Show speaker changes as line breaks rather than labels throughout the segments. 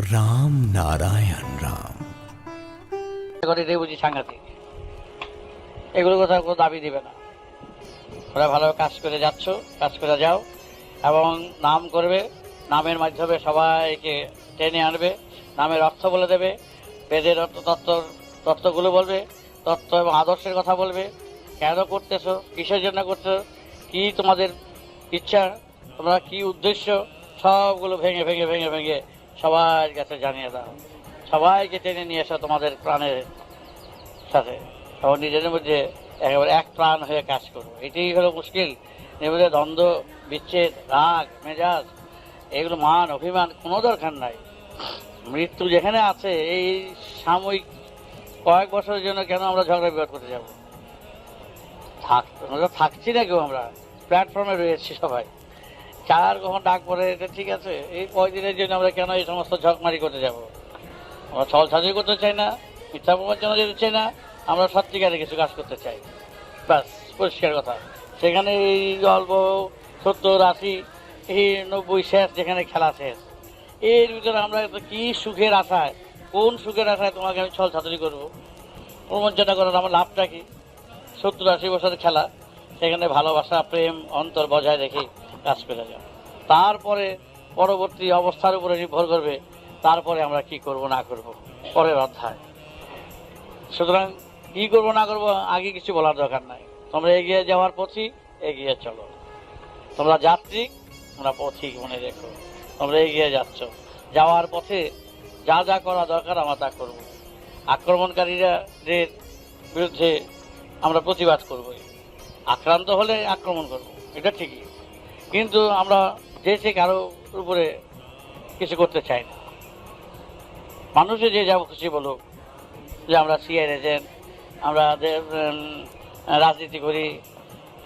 রাম নারায়ণ রাম।
এটাই বুঝি সাংঘাতিক। এগুলো কোথাও কোনো দাবি দিবে না। ওরা ভালো কাজ করে যাচ্ছ, কাজ করে যাও এবং নাম করবে, নামের মাধ্যমে সবাইকে টেনে আনবে, নামের অর্থ বলে দেবে, বেদের তত্ত্বগুলো বলবে, তত্ত্ব এবং আদর্শের কথা বলবে, কেন করতেছো, কিসের জন্য করছো, কি তোমাদের ইচ্ছা, তোমরা কি উদ্দেশ্য, সবগুলো ভেঙে ভেঙে ভেঙে ভেঙে সবার কাছে জানিয়ে দাও। সবাইকে টেনে নিয়ে এসো তোমাদের প্রাণের সাথে এবং নিজেদের মধ্যে একেবারে এক প্রাণ হয়ে কাজ করবো। এটাই হলো মুশকিল। নিজেদের দ্বন্দ্ব, বিচ্ছেদ, রাগ, মেজাজ, এগুলো মান অভিমান কোনো দরকার নাই। মৃত্যু যেখানে আছে, এই সাময়িক কয়েক বছরের জন্য কেন আমরা ঝগড়া বিবাদ করতে যাবো? আমরা থাকছি না কেউ, আমরা প্ল্যাটফর্মে রয়েছি সবাই। কার কখন ডাক পড়ে এটা ঠিক আছে, এই কয়েকদিনের জন্য আমরা কেন এই সমস্ত ঝকমারি করতে যাবো? আমরা ছল ছাড়ি করতে চাই না, মিথ্যা প্রবঞ্চনা যেতে চাই না, আমরা সত্যিকারে কিছু কাজ করতে চাই, ব্যাস পরিষ্কার কথা। সেখানে এই গল্প 70, 80, এই 90 শেষ, যেখানে খেলা শেষ। এর ভিতরে আমরা কি সুখের আশায়, কোন সুখের আশায় তোমাকে আমি ছল ছাতুরি করবো, প্রবঞ্চনা করার আমার লাভটা কি? 70, 80 বছরের খেলা, সেখানে ভালোবাসা, প্রেম, অন্তর বজায় রেখে কাজ করে যাও। তারপরে পরবর্তী অবস্থার উপরে নির্ভর করবে তারপরে আমরা কি করব না করব, পরের অধ্যায়। সুতরাং কি করব না করব আগে কিছু বলার দরকার নাই। তোমরা এগিয়ে যাওয়ার পথই এগিয়ে চলো। তোমরা যাত্রী, তোমরা পথিক, মনে রেখো। তোমরা এগিয়ে যাচ্ছ, যাওয়ার পথে যা যা করা দরকার আমরা তা করব। আক্রমণকারীদের বিরুদ্ধে আমরা প্রতিবাদ করব, আক্রান্ত হলে আক্রমণ করব, এটা ঠিকই, কিন্তু আমরা যে কারো উপরে কিছু করতে চাই না। মানুষে যে যা খুশি বলুক যে আমরা সিআইএর এজেন্ট, আমরা রাজনীতি করি,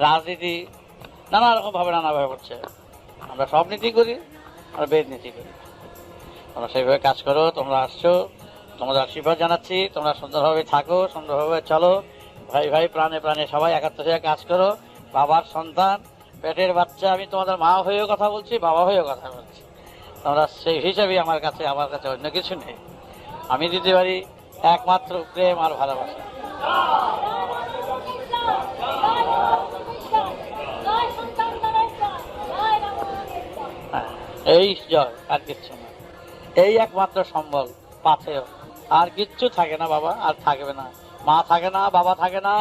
রাজনীতি নানা রকমভাবে নানাভাবে করছে। আমরা সব নীতি করি, আমরা বেদ নীতি করি। তোমরা সেইভাবে কাজ করো। তোমরা আসছো, তোমাদের আশীর্বাদ জানাচ্ছি। তোমরা সুন্দরভাবে থাকো, সুন্দরভাবে চলো। ভাই ভাই, প্রাণে প্রাণে সবাই একাত্ম হয়ে কাজ করো। বাবার সন্তান, পেটের বাচ্চা, আমি তোমাদের মা হয়েও কথা বলছি, বাবা হয়েও কথা বলছি। তোমরা সেই হিসাবে আমার কাছে অন্য কিছু নেই। আমি দিতে পারি একমাত্র প্রেম আর ভালোবাসা। এই জয়, আর কিচ্ছু না। এই একমাত্র সম্বল, পাথেয়। আর কিচ্ছু থাকে না বাবা, আর থাকবে না। মা থাকে না, বাবা থাকে না,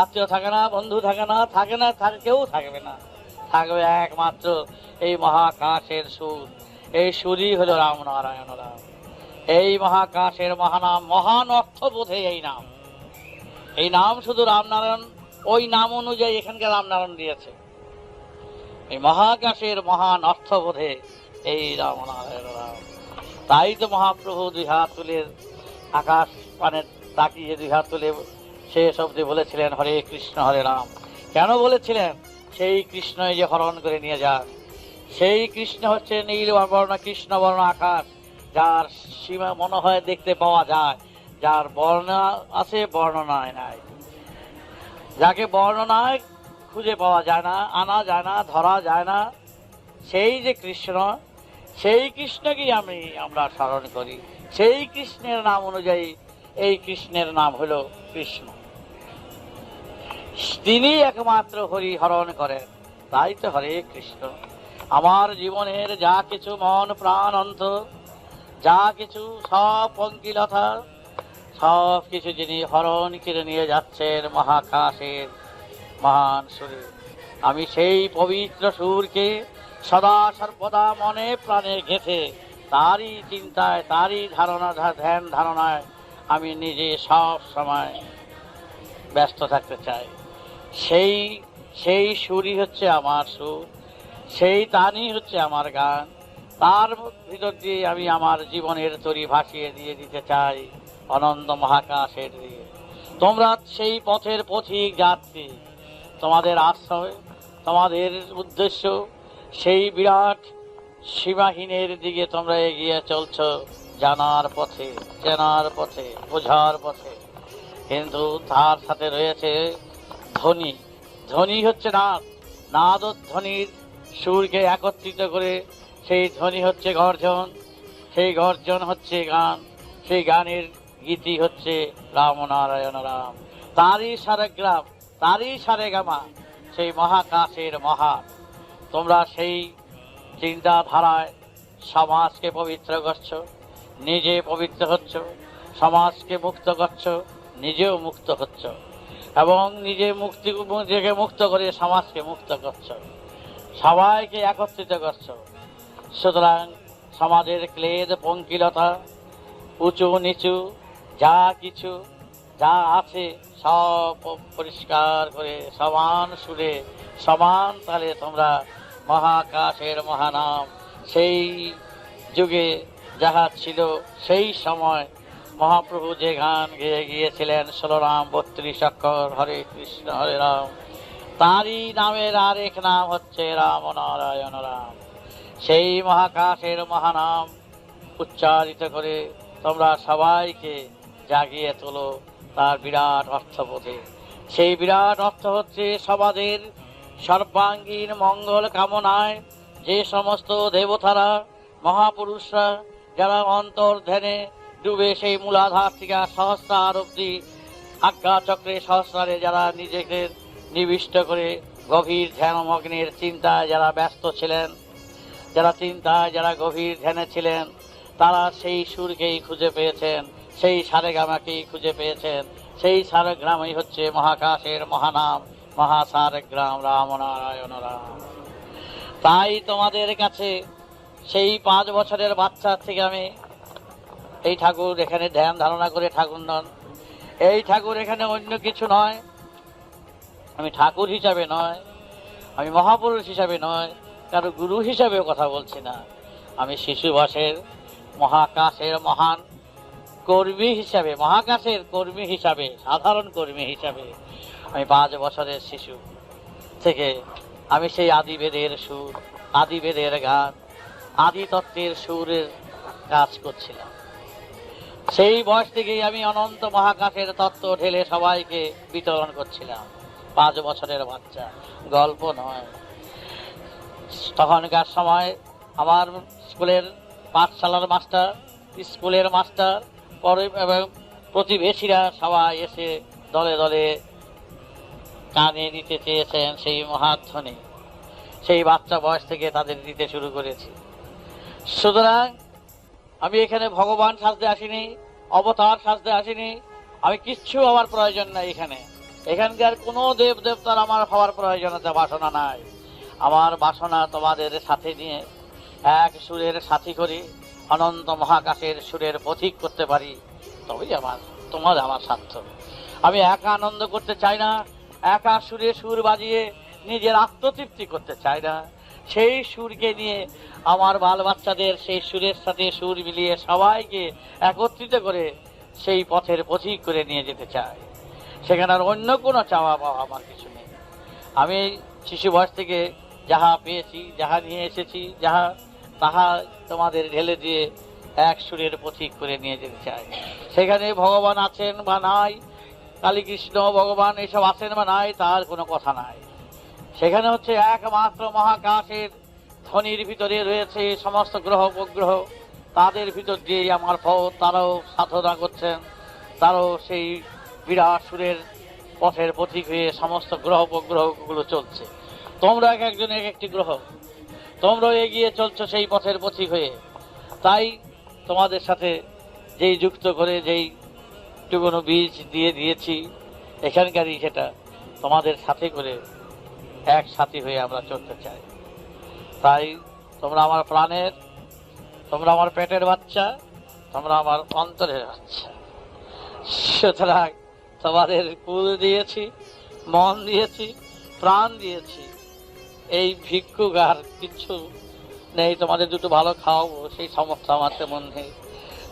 আত্মীয় থাকে না, বন্ধু থাকে না, কেউ থাকবে না। থাকবে একমাত্র এই মহাকাশের সুর। এই সুরই হলো রাম নারায়ণ রাম। এই মহাকাশের মহানাম, মহান অর্থ বোধে এই নাম। এই নাম শুধু রামনারায়ণ, ওই নাম অনুযায়ী এখানকার রামনারায়ণ দিয়েছে। এই মহাকাশের মহান অর্থ বোধে এই রাম নারায়ণ রাম। তাই তো মহাপ্রভু 2 হাত তুলে আকাশ পানে তাকিয়ে 2 হাত তুলে শেষ অবধি বলেছিলেন হরে কৃষ্ণ হরে রাম। কেন বলেছিলেন? সেই কৃষ্ণই যে হরণ করে নিয়ে যান। সেই কৃষ্ণ হচ্ছে নীল বর্ণ, কৃষ্ণ বর্ণ আকাশ, যার সীমা মনে হয় দেখতে পাওয়া যায়, যার বর্ণনা আছে বর্ণনায় নাই, যাকে বর্ণনায় খুঁজে পাওয়া যায় না, আনা যায় না, ধরা যায় না, সেই যে কৃষ্ণ, সেই কৃষ্ণকেই আমরা স্মরণ করি। সেই কৃষ্ণের নাম অনুযায়ী এই কৃষ্ণের নাম হলো কৃষ্ণ। তিনি একমাত্র হরি হরণ করেন, তাই তো হরে কৃষ্ণ। আমার জীবনের যা কিছু মন প্রাণ অন্তর, যা কিছু সব পঙ্কিলতা, সব কিছু যিনি হরণ করে নিয়ে যাচ্ছেন মহাকাশের মহান সুরে, আমি সেই পবিত্র সুরকে সদা সর্বদা মনে প্রাণে গেঁথে তারই চিন্তায়, তারই ধ্যান ধারণায় আমি নিজে সব সময় ব্যস্ত থাকতে চাই। সেই সুরই হচ্ছে আমার সুর, সেই তানই হচ্ছে আমার গান। তার ভিতর দিয়ে আমি আমার জীবনের তরি ভাসিয়ে দিয়ে দিতে চাই অনন্ত মহাকাশের দিকে। তোমরা সেই পথের পথিক যাত্রী। তোমাদের আশ্রয়, তোমাদের উদ্দেশ্য সেই বিরাট সীমাহীনের দিকে তোমরা এগিয়ে চলছ, জানার পথে, চেনার পথে, বোঝার পথে। কিন্তু তার সাথে রয়েছে ধ্বনি। ধ্বনি হচ্ছে নাদ, নাদ ও ধ্বনির সুরকে একত্রিত করে সেই ধ্বনি হচ্ছে গর্জন, সেই গর্জন হচ্ছে গান, সেই গানের গীতি হচ্ছে রাম নারায়ণ রাম। তারই সারেগ্রাম, তারই সারেগামা, সেই মহাকাশের মহান। তোমরা সেই চিন্তাধারায় সমাজকে পবিত্র করছো, নিজে পবিত্র হচ্ছ, সমাজকে মুক্ত করছো, নিজেও মুক্ত হচ্ছ, এবং নিজেকে মুক্ত করে সমাজকে মুক্ত করছো, সবাইকে একত্রিত করছো। সুতরাং সমাজের ক্লেদ পঙ্কিলতা, উঁচু নিচু যা কিছু যা আছে সব পরিষ্কার করে সমান সুরে সমান তালে তোমরা মহাকাশের মহানাম, সেই যুগে যাহা ছিল সেই সময় মহাপ্রভু যে গান গেয়ে গিয়েছিলেন 16 রাম 32 অক্ষর হরে কৃষ্ণ হরে রাম, তারই নামের আরেক নাম হচ্ছে রাম নারায়ণ রাম। সেই মহাকাশের মহানাম উচ্চারিত করে তোমরা সবাইকে জাগিয়ে তোলো তার বিরাট অর্থবোধে। সেই বিরাট অর্থ হচ্ছে সমাজের সর্বাঙ্গীন মঙ্গল কামনায় যে সমস্ত দেবতারা মহাপুরুষরা যারা অন্তর ধ্যানে ডুবে সেই মূলাধার থেকে সহস্রার অব্দি আজ্ঞা চক্রে সহস্রারে যারা নিজেকে নিবিষ্ট করে গভীর ধ্যানমগ্নের চিন্তায় যারা ব্যস্ত ছিলেন, যারা চিন্তায় যারা গভীর ধ্যানে ছিলেন, তারা সেই সুরকেই খুঁজে পেয়েছেন, সেই সারেগামাকেই খুঁজে পেয়েছেন। সেই সারেগ্রামই হচ্ছে মহাকাশের মহানাম, মহাসারেগ্রাম রাম নারায়ণ রাম। তাই তোমাদের কাছে সেই 5 বছরের বাচ্চা থেকে আমি এই ঠাকুর এখানে ধ্যান ধারণা করে ঠাকুর নন, এই ঠাকুর এখানে অন্য কিছু নয়, আমি ঠাকুর হিসাবে নয়, আমি মহাপুরুষ হিসাবে নয়, কারো গুরু হিসাবেও কথা বলছি না। আমি শিশু বয়সের মহাকাশের মহান কর্মী হিসাবে, মহাকাশের কর্মী হিসাবে, সাধারণ কর্মী হিসাবে আমি 5 বছরের শিশু থেকে আমি সেই আদিবেদের সুর, আদিবেদের গান, আদি তত্ত্বের সুরের কাজ করছিলাম। সেই বয়স থেকেই আমি অনন্ত মহাকাশের তত্ত্ব ঢেলে সবাইকে বিতরণ করছিলাম। 5 বছরের বাচ্চা, গল্প নয়। তখনকার সময় আমার স্কুলের পাঠশালার মাস্টার, স্কুলের মাস্টার, পরে এবং প্রতিবেশীরা সবাই এসে দলে দলে কানে দিতে চেয়েছেন সেই মহাধ্বনি। সেই বাচ্চা বয়স থেকে তাদের দিতে শুরু করেছি। সুতরাং আমি এখানে ভগবান সাজতে আসিনি, অবতার সাজতে আসিনি, আমি কিচ্ছু আমার প্রয়োজন নাই। এখানকার কোনো দেব দেবতার আমার হওয়ার প্রয়োজনীয়তা বাসনা নাই। আমার বাসনা তোমাদের সাথে নিয়ে এক সুরের সাথী করি, অনন্ত মহাকাশের সুরের পথিক করতে পারি, তবেই আমার সার্থক। আমি একা আনন্দ করতে চাই না, একা সুরে সুর বাজিয়ে নিজের আত্মতৃপ্তি করতে চাই না। সেই সুরকে নিয়ে আমার বাল বাচ্চাদের সেই সুরের সাথে সুর মিলিয়ে সবাইকে একত্রিত করে সেই পথের পথিক করে নিয়ে যেতে চাই। সেখানে আর অন্য কোনো চাওয়া পাওয়া আমার কিছু নেই। আমি শিশু বয়স থেকে যাহা পেয়েছি, যাহা নিয়ে এসেছি, তাহা তোমাদের ঢেলে দিয়ে এক সুরের পথিক করে নিয়ে যেতে চাই। সেখানে ভগবান আছেন বা নাই, কালী কৃষ্ণ ভগবান এসব আছেন বা নাই, তার কোনো কথা নাই। সেখানে হচ্ছে একমাত্র মহাকাশের ধ্বনির ভিতরে রয়েছে সমস্ত গ্রহ উপগ্রহ, তাদের ভিতর দিয়ে আমার পথ, তারাও সাধনা করছেন, তারাও সেই বিরাট সুরের পথের পথিক হয়ে সমস্ত গ্রহ উপগ্রহগুলো চলছে। তোমরা এক একজন এক একটি গ্রহ, তোমরাও এগিয়ে চলছো সেই পথের পথিক হয়ে। তাই তোমাদের সাথে যেই যুক্ত করে যেই টুকুনো বীজ দিয়ে দিয়েছি এখানকারই, সেটা তোমাদের সাথে করে এক সাথী হয়ে আমরা চলতে চাই। তাই তোমরা আমার প্রাণের, তোমরা আমার পেটের বাচ্চা, তোমরা আমার অন্তরের বাচ্চা। সুতরাং তোমাদের কুল দিয়েছি, মন দিয়েছি, প্রাণ দিয়েছি। এই ভিক্ষুক আর কিছু নেই। তোমাদের দুটো ভালো খাওয়াবো সেই সমর্থ আমার তেমন নেই।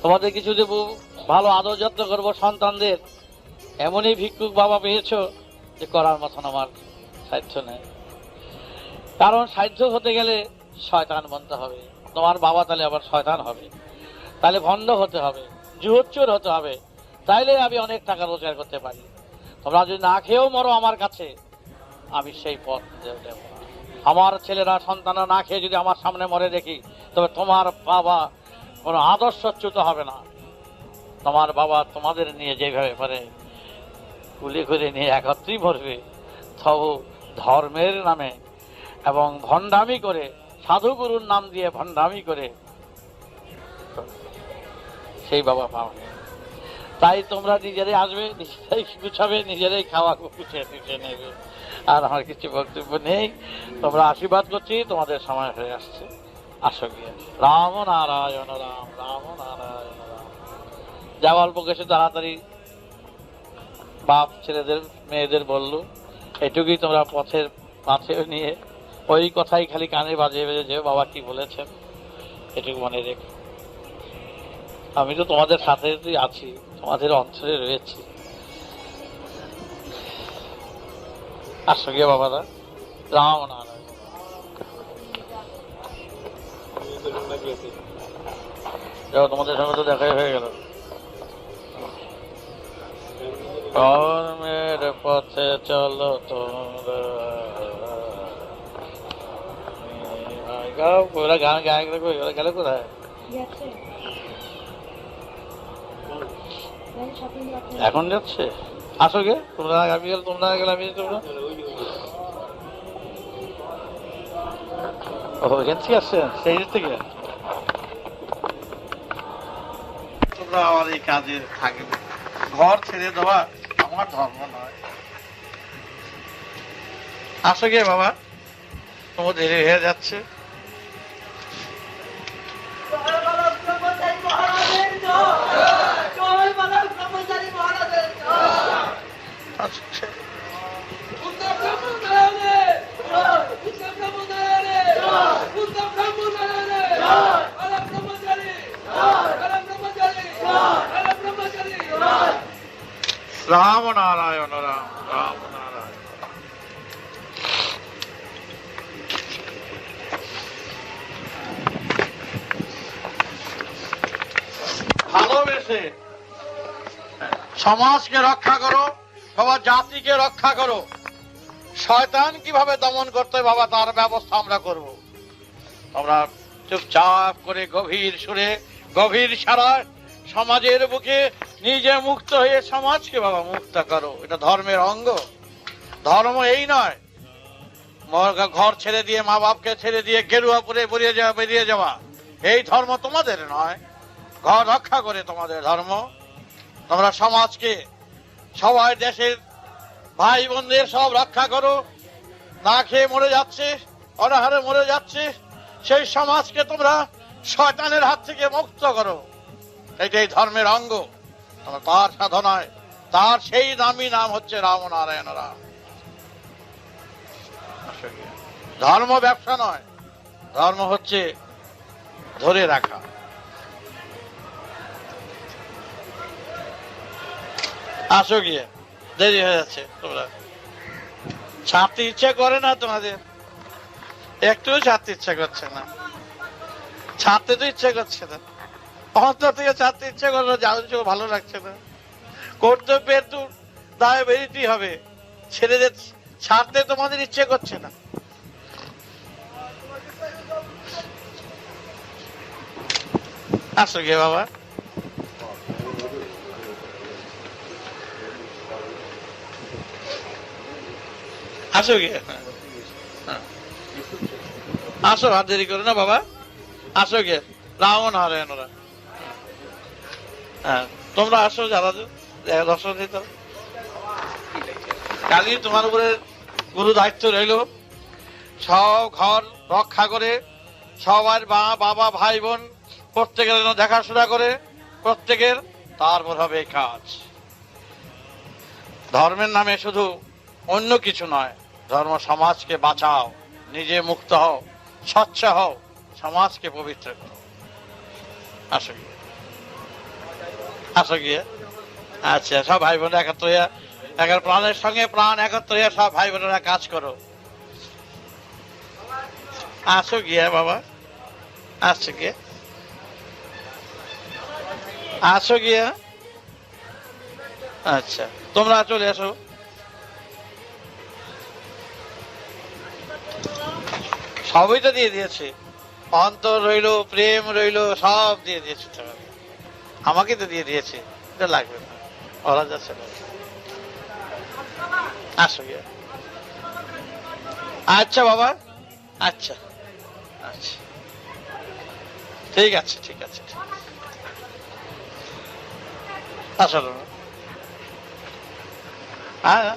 তোমাদের কিছু দেবো, ভালো আদর যত্ন করবো সন্তানদের, এমনই ভিক্ষুক বাবা পেয়েছো যে করার মতন আমার সাধ্য নেই। কারণ সাধ্য হতে গেলে শয়তান বনতে হবে। তোমার বাবা তাহলে আবার শয়তান হবে, তাহলে ভণ্ড হতে হবে, জুহচ্চোর হতে হবে, তাইলে আমি অনেক টাকা রোজগার করতে পারি। তোমরা যদি না খেয়েও মরো আমার কাছে, আমি সেই পথ দেব না। আমার ছেলেরা সন্তানরা না খেয়ে যদি আমার সামনে মরে দেখি, তবে তোমার বাবা কোনো আদর্শচ্যুত হবে না। তোমার বাবা তোমাদের নিয়ে যেভাবে পারে কুলি করে নিয়ে একত্রই ভরবে, তবু ধর্মের নামে এবং ভণ্ডামি করে, সাধুগুরুর নাম দিয়ে ভণ্ডামি করে সেই বাবা পাবে। তাই তোমরা নিজেরাই আসবে, নিজেরাই গুছাবে, নিজেরাই খাওয়া গুছিয়ে নেবে। আর আমার কিছু বক্তব্য নেই, তোমরা আশীর্বাদ করছি, তোমাদের সময় হয়ে আসছে, আসো গিয়ে। রাম নারায়ণ রাম, রাম নারায়ণ রাম। যা অল্প কিছু তাড়াতাড়ি বাপ ছেলেদের মেয়েদের বললো, এটুকুই তোমরা পথের পাথেও নিয়ে ওই কথাই খালি কানে বাজিয়ে বেজে যে বাবা কি বলেছেন, এটুকু মনে রেখো। আমি তো তোমাদের সাথে আছি, তোমাদের অন্তরে রয়েছি। আসো গিয়ে বাবারা, রাম নারায়ণ। তোমাদের সঙ্গে তো দেখাই হয়ে গেল। কর্মের পথে চলো তোমরা, গান গায়ে গেল কোথায়? এখন যাচ্ছে, আসো গে। তোমরা আমি গেলে তোমরা গেলে আমি, তোমরা এখান থেকে আসছেন, সেই থেকে তোমরা আমার এই কাজে থাকবে। ঘর ছেড়ে দেওয়া আমার ধর্ম নয়। আসো গে বাবা, তোমার দেরি হয়ে যাচ্ছে। রাম নারায়ণ রাম, রাম নারায়ণ। ভালোবেসে সমাজকে রক্ষা করো, সবার জাতিকে রক্ষা করো। শয়তান কিভাবে দমন করতে হয় বাবা, তার ব্যবস্থা আমরা করব। আমরা চুপচাপ করে গভীর সুরে, গভীর সারায় সমাজের বুকে নিজে মুক্ত হয়ে সমাজকে বাবা মুক্ত করো। এটা ধর্মের অঙ্গ। ধর্ম এই নয় ঘর ছেড়ে দিয়ে, মা বাপকে ছেড়ে দিয়ে গেরুয়া পরে বেরিয়ে যাওয়া। এই ধর্ম তোমাদের নয়। ঘর রক্ষা করে তোমাদের ধর্ম। তোমরা সমাজকে, সবাই দেশের ভাই বোনদের সব রক্ষা করো। না খেয়ে মরে যাচ্ছে, অনাহারে মরে যাচ্ছে, সেই সমাজকে তোমরা শয়তানের হাত থেকে মুক্ত করো। এটাই ধর্মের অঙ্গ। তার সাধনায়, তার সেই নামই নাম হচ্ছে রাম নারায়ণ রাম। ধর্ম ব্যবসা নয়, ধর্ম হচ্ছে ধরে রাখা। আসো গিয়ে, দেরি হয়ে যাচ্ছে। তোমরা ছাড়তে ইচ্ছা করে না, তোমাদের একটু ছাড়তে ইচ্ছা করছে না। ছাড়তে তো ইচ্ছা করছে না, অন্তর থেকে ছাড়তে ইচ্ছা করে না, জানছো ভালো লাগছে না। কর্তব্যের তো দায় বেরিতেই হবে, ছেড়ে ছাড়তে তোমাদের ইচ্ছে করছে না। আসো গিয়ে বাবা, আসো গিয়ে, আসো, আর দেরি করে না বাবা, আসো গিয়ে। রাম নারায়ণ রাম। হ্যাঁ, তোমরা আসো, যারা দর্শন দিত। কালই তোমার উপরে গুরু দায়িত্ব রইল, সব ঘর রক্ষা করে, সবার মা বাবা ভাই বোন প্রত্যেকের জন্য দেখাশোনা করে, প্রত্যেকের, তারপর হবে কাজ। ধর্মের নামে শুধু অন্য কিছু নয়, ধর্ম সমাজকে বাঁচাও, নিজে মুক্ত হও, স্বচ্ছ হও, সমাজকে পবিত্র করো। আসো গিয়ে, আসো গিয়ে। আচ্ছা, সব ভাই বোন একত্র হইয়া, একের প্রাণের সঙ্গে প্রাণ একত্র হইয়া সব ভাই বোনেরা কাজ করো। আসো গিয়ে বাবা, আসো গিয়ে, আসো গিয়া। আচ্ছা, তোমরা চলে আসো। সবই তো দিয়ে দিয়েছে, অন্তর রইলো, প্রেম রইলো, সব দিয়ে দিয়েছে টাকা। আমাকে তো দিয়ে দিয়েছে, এটা লাগবে না, ওরা যাচ্ছে না। আসো গিয়ে। আচ্ছা বাবা, আচ্ছা আচ্ছা, ঠিক আছে ঠিক আছে, আসলো। হ্যাঁ।